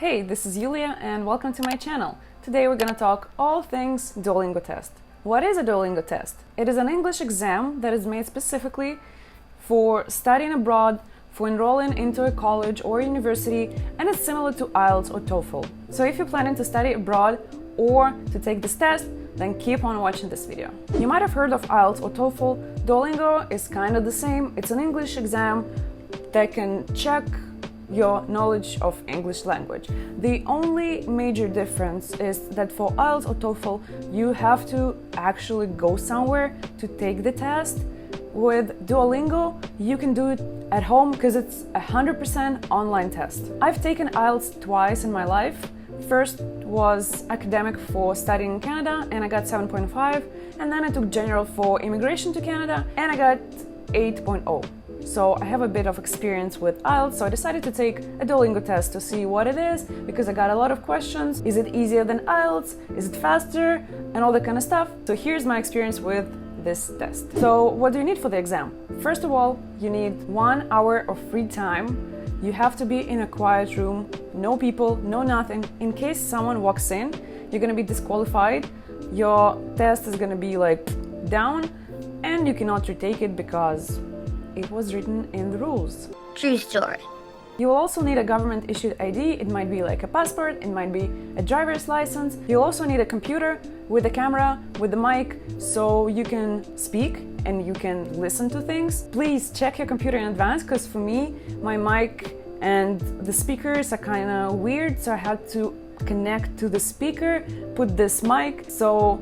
Hey, this is Yulia and welcome to my channel. Today we're gonna talk all things Duolingo test. What is a Duolingo test? It is an English exam that is made specifically for studying abroad, for enrolling into a college or university, and it's similar to IELTS or TOEFL. So if you're planning to study abroad or to take this test, then keep on watching this video. You might have heard of IELTS or TOEFL. Duolingo is kind of the same. It's an English exam that can check your knowledge of English language. The only major difference is that for IELTS or TOEFL, you have to actually go somewhere to take the test. With Duolingo, you can do it at home because it's 100% online test. I've taken IELTS twice in my life. First was academic for studying in Canada and I got 7.5, and then I took general for immigration to Canada and I got 8.0. So I have a bit of experience with IELTS, so I decided to take a Duolingo test to see what it is, because I got a lot of questions. Is it easier than IELTS? Is it faster? And all that kind of stuff. So here's my experience with this test. So what do you need for the exam? First of all, you need 1 hour of free time. You have to be in a quiet room, no people, no nothing. In case someone walks in, you're gonna be disqualified. Your test is gonna be down and you cannot retake it because it was written in the rules. True story. You will also need a government-issued ID. It might be like a passport, it might be a driver's license. You'll also need a computer with a camera, with the mic, so you can speak and you can listen to things. Please check your computer in advance, because for me, my mic and the speakers are kind of weird, so I had to connect to the speaker, put this mic, so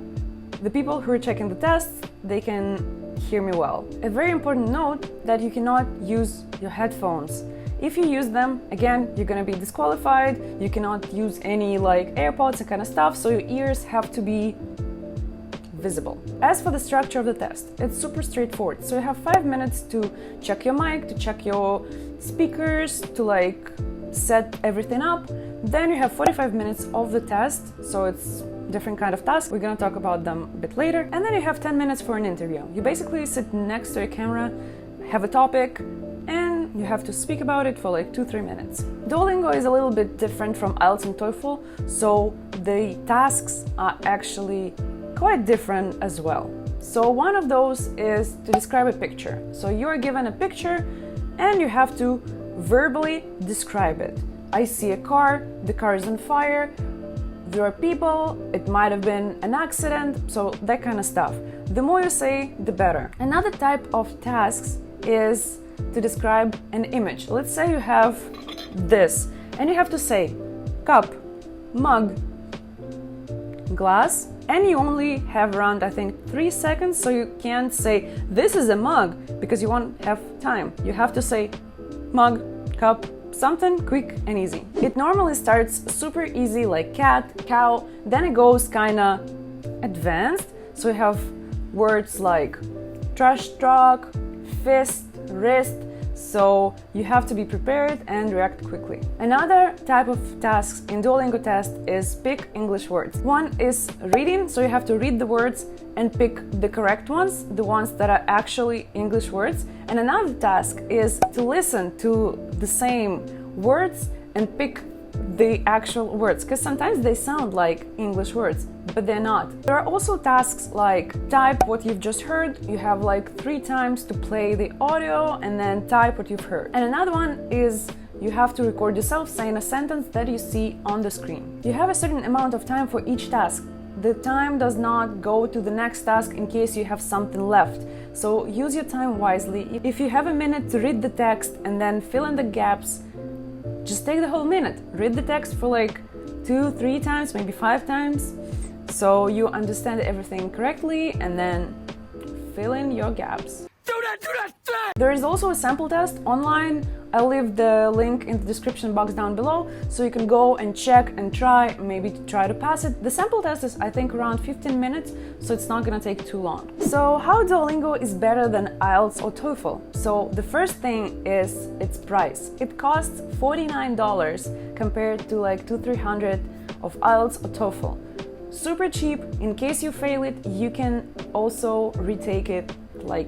the people who are checking the test, they can hear me well. A very important note that you cannot use your headphones. If you use them, again, you're gonna be disqualified. You cannot use any AirPods and kind of stuff, so your ears have to be visible. As for the structure of the test, it's super straightforward. So you have 5 minutes to check your mic, to check your speakers, to set everything up. Then you have 45 minutes of the test, so it's different kind of tasks. We're gonna talk about them a bit later. And then you have 10 minutes for an interview. You basically sit next to a camera, have a topic, and you have to speak about it for 2-3 minutes. Duolingo is a little bit different from IELTS and TOEFL, so the tasks are actually quite different as well. So one of those is to describe a picture. So you are given a picture and you have to verbally describe it. I see a car, the car is on fire, there are people, it might have been an accident, so that kind of stuff. The more you say, the better. Another type of tasks is to describe an image. Let's say you have this, and you have to say cup, mug, glass, and you only have around, I think, 3 seconds, so you can't say this is a mug because you won't have time. You have to say mug, cup, something quick and easy. It normally starts super easy, like cat, cow, then it goes kinda advanced. So you have words like trash truck, fist, wrist, so you have to be prepared and react quickly. Another type of tasks in Duolingo test is pick English words. One is reading, so you have to read the words and pick the correct ones, the ones that are actually English words. And another task is to listen to the same words and pick the actual words, because sometimes they sound like English words, but they're not. There are also tasks like type what you've just heard. You have 3 times to play the audio and then type what you've heard. And another one is you have to record yourself saying a sentence that you see on the screen. You have a certain amount of time for each task. The time does not go to the next task in case you have something left. So use your time wisely. If you have a minute to read the text and then fill in the gaps, just take the whole minute. Read the text for 2-3 times, maybe 5 times, so you understand everything correctly, and then fill in your gaps. There is also a sample test online. I'll leave the link in the description box down below, so you can go and check and try, maybe try to pass it. The sample test is, I think, around 15 minutes, so it's not gonna take too long. So how Duolingo is better than IELTS or TOEFL? So the first thing is its price. It costs $49 compared to $200-300 of IELTS or TOEFL. Super cheap. In case you fail it, you can also retake it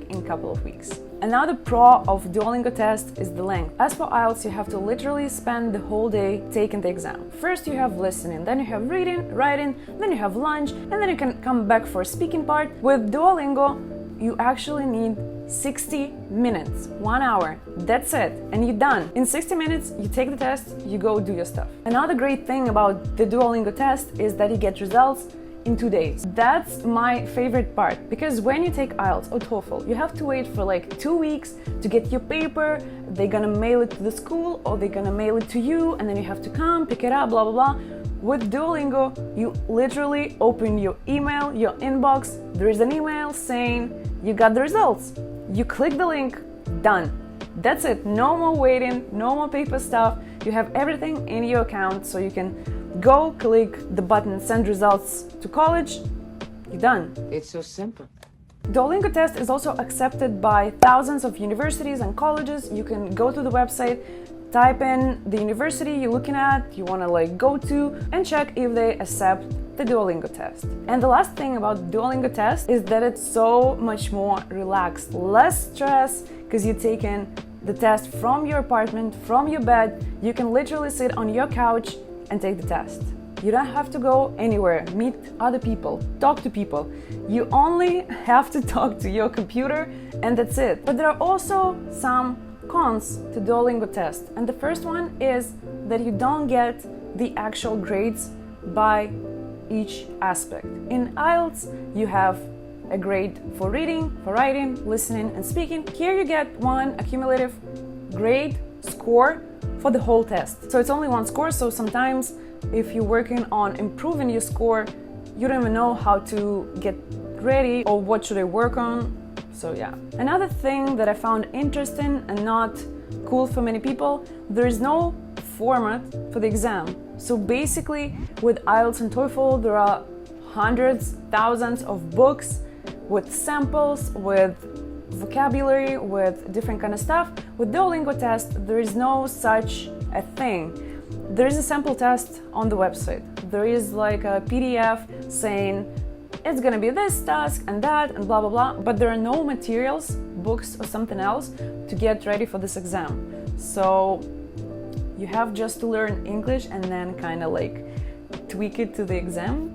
in a couple of weeks. Another pro of Duolingo test is the length. As for IELTS, you have to literally spend the whole day taking the exam. First you have listening, then you have reading, writing, then you have lunch, and then you can come back for a speaking part. With Duolingo, you actually need 60 minutes, 1 hour, that's it, and you're done. In 60 minutes, you take the test, you go do your stuff. Another great thing about the Duolingo test is that you get results in 2 days. That's my favorite part, because when you take IELTS or TOEFL, you have to wait for like 2 weeks to get your paper. They're gonna mail it to the school or they're gonna mail it to you, and then you have to come, pick it up, blah, blah, blah. With Duolingo, you literally open your email, your inbox, there is an email saying you got the results. You click the link, done. That's it, no more waiting, no more paper stuff. You have everything in your account, so you can go click the button, send results to college, you're done. It's so simple. Duolingo test is also accepted by thousands of universities and colleges. You can go to the website, type in the university you're looking at, you want to like go to, and check if they accept the Duolingo test. And the last thing about Duolingo test is that it's so much more relaxed, less stress, because you're taking the test from your apartment, from your bed. You can literally sit on your couch and take the test. You don't have to go anywhere, meet other people, talk to people. You only have to talk to your computer, and that's it. But there are also some cons to Duolingo test, and the first one is that you don't get the actual grades by each aspect. In IELTS, you have a grade for reading, for writing, listening, and speaking. Here you get one accumulative grade score for the whole test. So it's only one score, so sometimes if you're working on improving your score, you don't even know how to get ready or what should I work on. So yeah. Another thing that I found interesting and not cool for many people, there is no format for the exam. So basically with IELTS and TOEFL, there are hundreds, thousands of books with samples, with vocabulary, with different kind of stuff. With Duolingo test, there is no such a thing. There is a sample test on the website. There is like a PDF saying it's gonna be this task and that and blah blah blah, but there are no materials, books or something else to get ready for this exam. So you have just to learn English and then kind of like tweak it to the exam.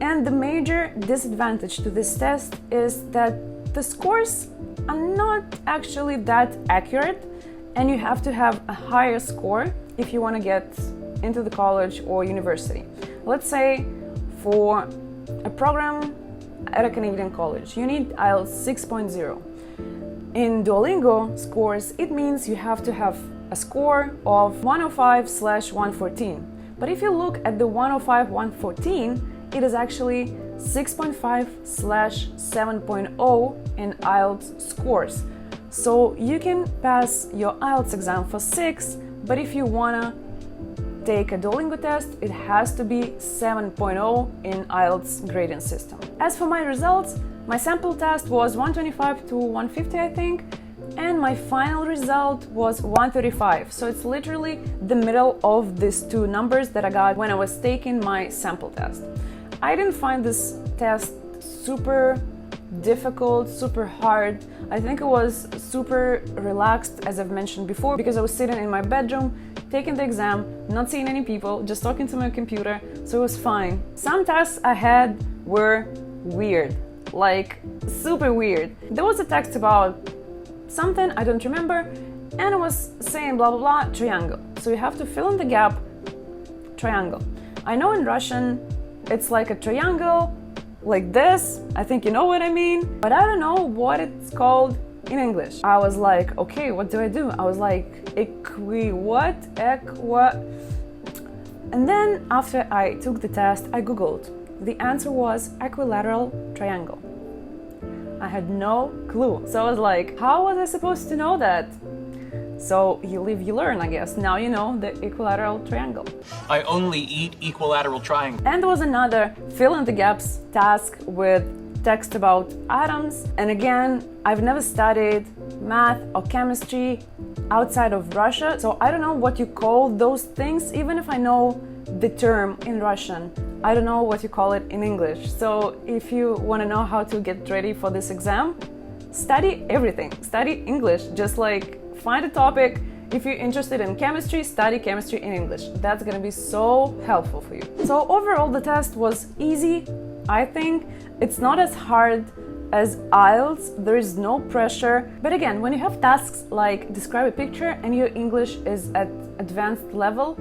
And the major disadvantage to this test is that the scores are not actually that accurate, and you have to have a higher score if you want to get into the college or university. Let's say for a program at a Canadian college, you need IELTS 6.0. In Duolingo scores, it means you have to have a score of 105/114. But if you look at the 105/114, it is actually 6.5/7.0 in IELTS scores. So you can pass your IELTS exam for 6, but if you wanna take a Duolingo test, it has to be 7.0 in IELTS grading system. As for my results, my sample test was 125 to 150, I think, and my final result was 135. So it's literally the middle of these two numbers that I got when I was taking my sample test. I didn't find this test super difficult, super hard. I think it was super relaxed, as I've mentioned before, because I was sitting in my bedroom, taking the exam, not seeing any people, just talking to my computer, so it was fine. Some tests I had were weird, like super weird. There was a text about something, I don't remember, and it was saying blah blah blah, triangle. So you have to fill in the gap, triangle. I know in Russian it's like a triangle, like this, I think you know what I mean, but I don't know what it's called in English. I was like, okay, what do? I was like, what? And then after I took the test, I googled. The answer was equilateral triangle. I had no clue. So I was like, how was I supposed to know that? So you live, you learn, I guess. Now you know the equilateral triangle. I only eat equilateral triangles. And there was another fill in the gaps task with text about atoms. And again, I've never studied math or chemistry outside of Russia, so I don't know what you call those things. Even if I know the term in Russian, I don't know what you call it in English. So if you want to know how to get ready for this exam, study everything. Study English. Just like find a topic. If you're interested in chemistry, study chemistry in English. That's gonna be so helpful for you. So overall, the test was easy, I think. It's not as hard as IELTS, there is no pressure. But again, when you have tasks like describe a picture and your English is at advanced level,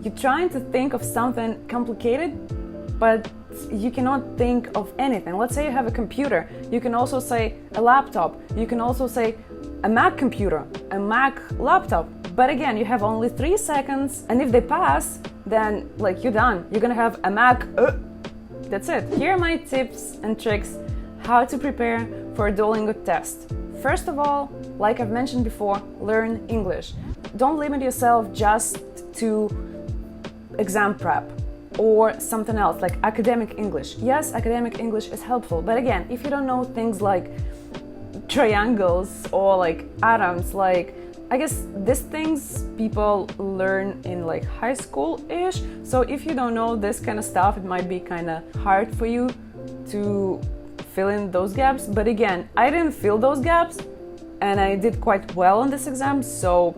you're trying to think of something complicated, but you cannot think of anything. Let's say you have a computer. You can also say a laptop. You can also say a Mac computer, a Mac laptop. But again, you have only 3 seconds, and if they pass, then like you're done. You're gonna have a Mac. That's it. Here are my tips and tricks how to prepare for a Duolingo test. First of all, like I've mentioned before, learn English. Don't limit yourself just to exam prep or something else like academic English. Yes, academic English is helpful, but again, if you don't know things like triangles or like atoms, like I guess these things people learn in like high school-ish. So if you don't know this kind of stuff, it might be kind of hard for you to fill in those gaps. But again, I didn't fill those gaps and I did quite well on this exam, so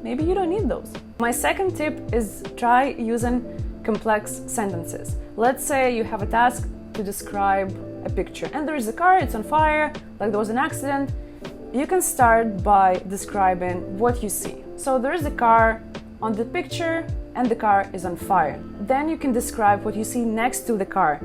maybe you don't need those. My second tip is try using complex sentences. Let's say you have a task to describe a picture and there is a car, it's on fire, like there was an accident. You can start by describing what you see. So there is a car on the picture and the car is on fire. Then you can describe what you see next to the car.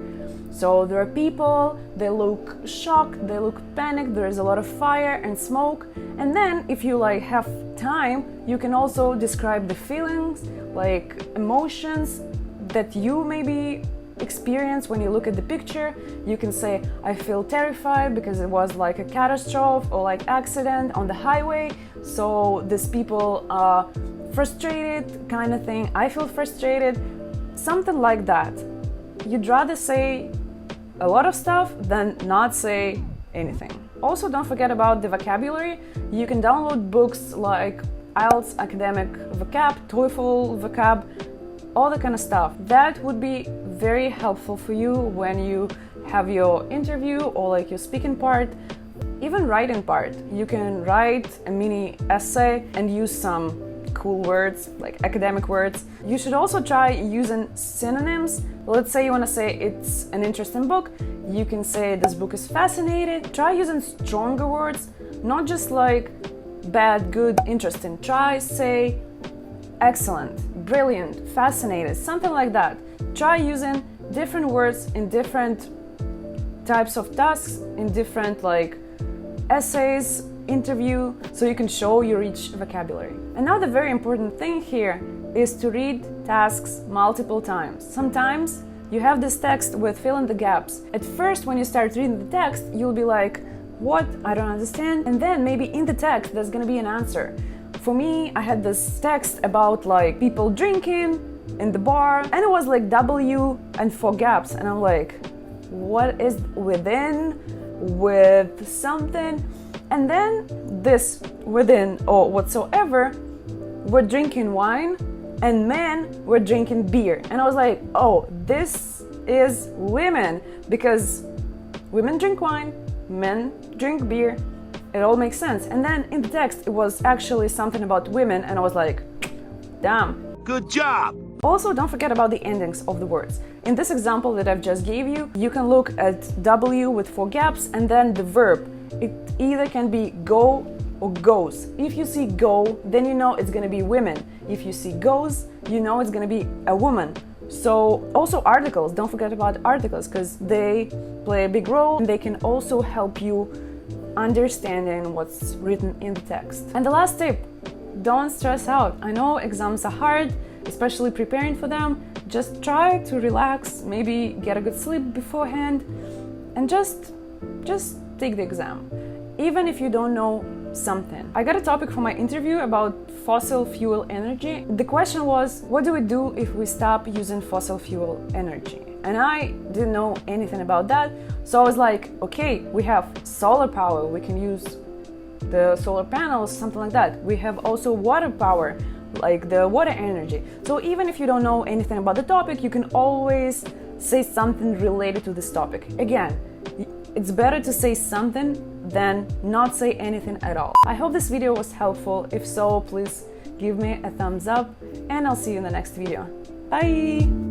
So there are people, they look shocked, they look panicked, there is a lot of fire and smoke. And then if you like have time, you can also describe the feelings, like emotions that you maybe experience when you look at the picture. You can say, I feel terrified because it was like a catastrophe or like accident on the highway. So these people are frustrated kind of thing. I feel frustrated, something like that. You'd rather say a lot of stuff than not say anything. Also, don't forget about the vocabulary. You can download books like IELTS Academic Vocab, TOEFL Vocab, all that kind of stuff. That would be very helpful for you when you have your interview or like your speaking part, even writing part. You can write a mini essay and use some cool words, like academic words. You should also try using synonyms. Let's say you want to say it's an interesting book. You can say this book is fascinating. Try using stronger words, not just like bad, good, interesting. Try say excellent, brilliant, fascinated, something like that. Try using different words in different types of tasks, in different like essays, interview, so you can show your rich vocabulary. Another very important thing here is to read tasks multiple times. Sometimes you have this text with fill in the gaps. At first, when you start reading the text, you'll be like, what? I don't understand. And then maybe in the text, there's gonna be an answer. For me, I had this text about like people drinking in the bar, and it was like W and 4 gaps. And I'm like, what is within with something? And then this within or whatsoever, we're drinking wine and men were drinking beer. And I was like, oh, this is women, because women drink wine, men drink beer. It all makes sense. And then in the text, it was actually something about women, and I was like, damn. Good job! Also, don't forget about the endings of the words. In this example that I've just gave you, you can look at W with 4 gaps and then the verb. It either can be go or goes. If you see go, then you know it's gonna be women. If you see goes, you know it's gonna be a woman. So also articles, don't forget about articles, because they play a big role and they can also help you understanding what's written in the text. And the last tip, don't stress out. I know exams are hard, especially preparing for them. Just try to relax, maybe get a good sleep beforehand, and just take the exam, even if you don't know something. I got a topic for my interview about fossil fuel energy. The question was, what do we do if we stop using fossil fuel energy? And I didn't know anything about that. So I was like, okay, we have solar power, we can use the solar panels, something like that. We have also water power, like the water energy. So even if you don't know anything about the topic, you can always say something related to this topic. Again, it's better to say something than not say anything at all. I hope this video was helpful. If so, please give me a thumbs up and I'll see you in the next video. Bye!